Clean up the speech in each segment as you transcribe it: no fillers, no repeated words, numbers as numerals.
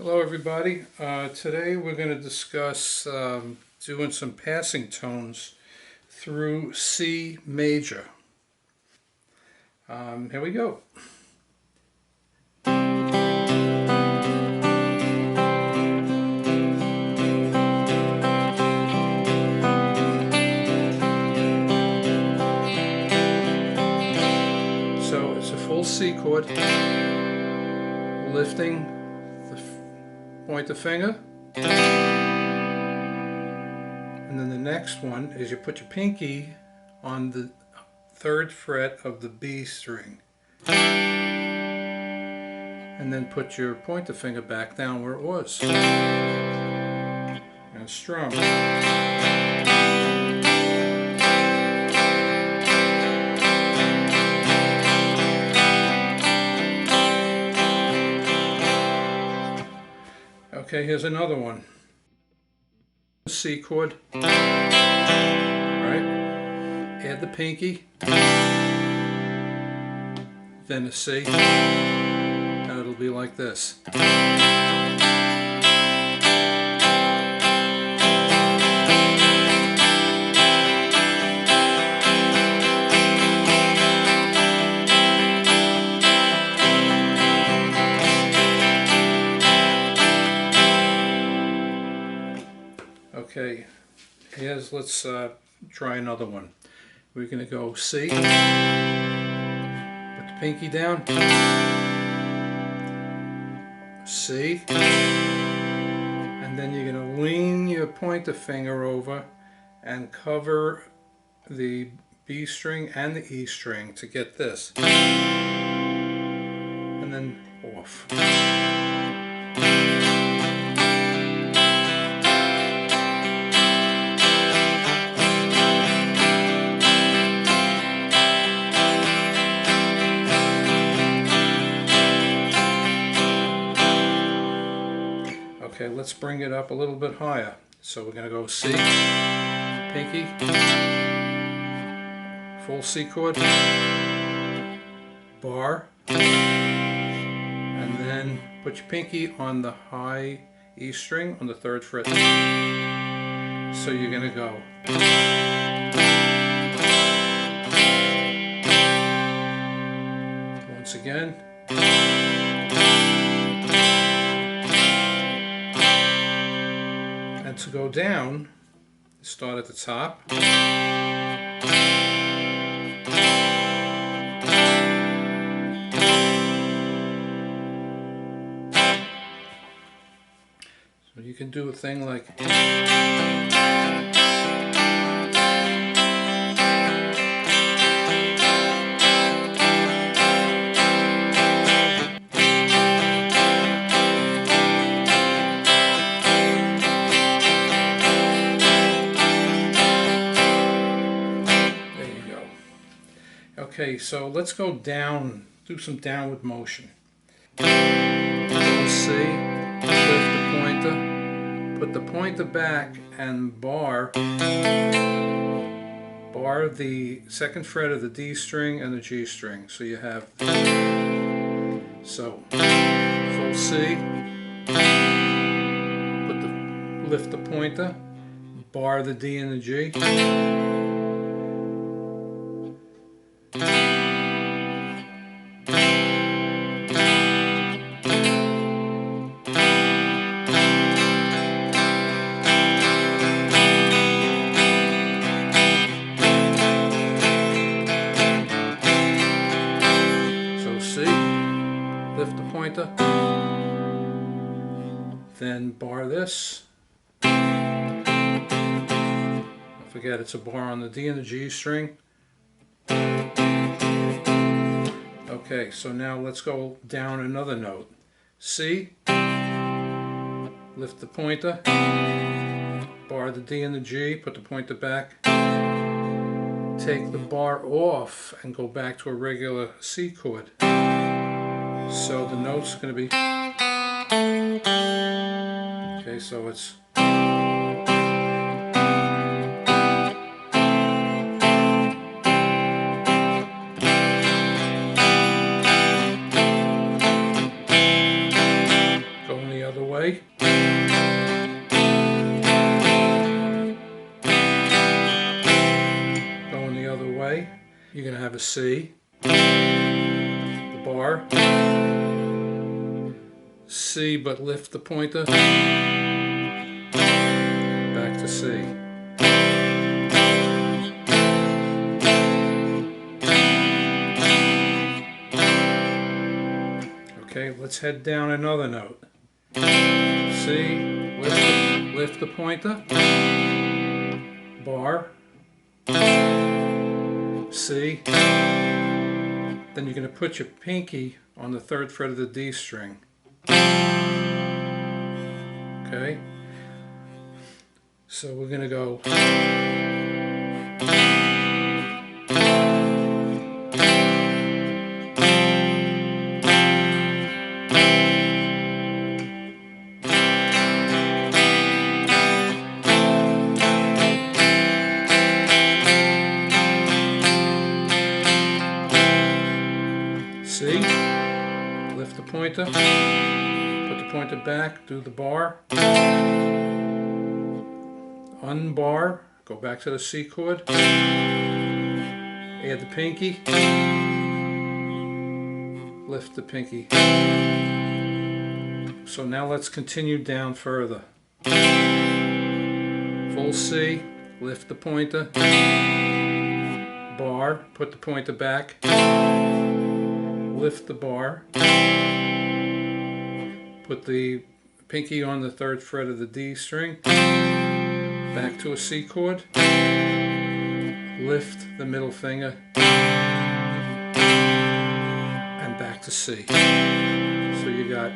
Hello everybody. Today we're going to discuss doing some passing tones through C major. Here we go. So it's a full C chord, lifting the pointer finger, and then the next one is you put your pinky on the 3rd fret of the B string, and then put your pointer finger back down where it was, and strum. Okay, here's another one. C chord, right? Add the pinky, then a C, and it'll be like this. Okay, let's try another one. We're going to go C, put the pinky down, C, and then you're going to lean your pointer finger over and cover the B string and the E string to get this, and then off. Okay, let's bring it up a little bit higher. So we're going to go C, pinky, full C chord, bar, and then put your pinky on the high E string on the 3rd fret. So you're going to go once again. And to go down, start at the top. So you can do a thing like okay, so let's go down, do some downward motion. C, lift the pointer, put the pointer back and bar the 2nd fret of the D string and the G string. So you have, so full C, lift the pointer, bar the D and the G. Lift the pointer, then bar this. Don't forget it's a bar on the D and the G string. Okay, so now let's go down another note. C, lift the pointer, bar the D and the G, put the pointer back, take the bar off and go back to a regular C chord. So the note's going to be, okay, so it's, other way. Going the other way, you're going to have a C, the bar, C but lift the pointer, back to C. Okay, let's head down another note. C, lift the pointer, bar, C, then you're going to put your pinky on the 3rd fret of the D string. Okay, so we're going to go C, lift the pointer, put the pointer back, do the bar, unbar, go back to the C chord, add the pinky, lift the pinky. So now let's continue down further. Full C, lift the pointer, bar, put the pointer back, lift the bar, put the pinky on the 3rd fret of the D string, back to a C chord, lift the middle finger, and back to C. So you got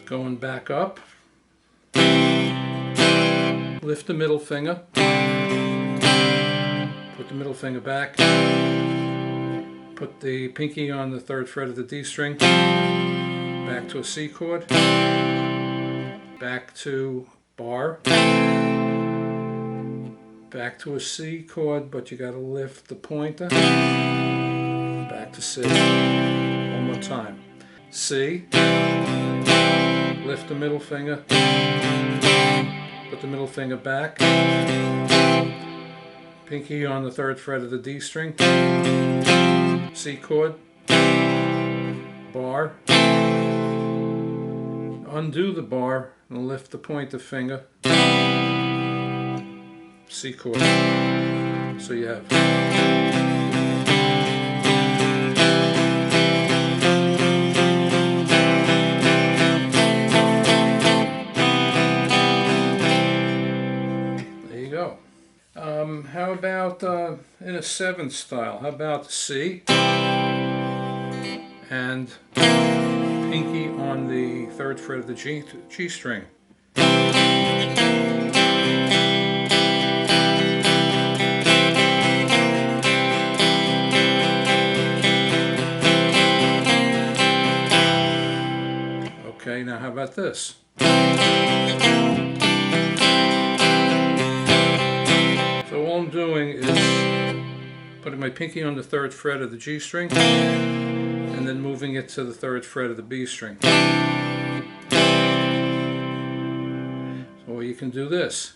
going back up, lift the middle finger, put the middle finger back, put the pinky on the 3rd fret of the D string, back to a C chord, back to bar, back to a C chord, but you got to lift the pointer, back to C. One more time. C, lift the middle finger, put the middle finger back, pinky on the 3rd fret of the D string, C chord, bar, undo the bar and lift the pointer finger, C chord. So you have how about in a 7th style? How about C and pinky on the 3rd fret of the G string? Okay, now how about this? So all I'm doing is putting my pinky on the 3rd fret of the G string and then moving it to the 3rd fret of the B string. So you can do this.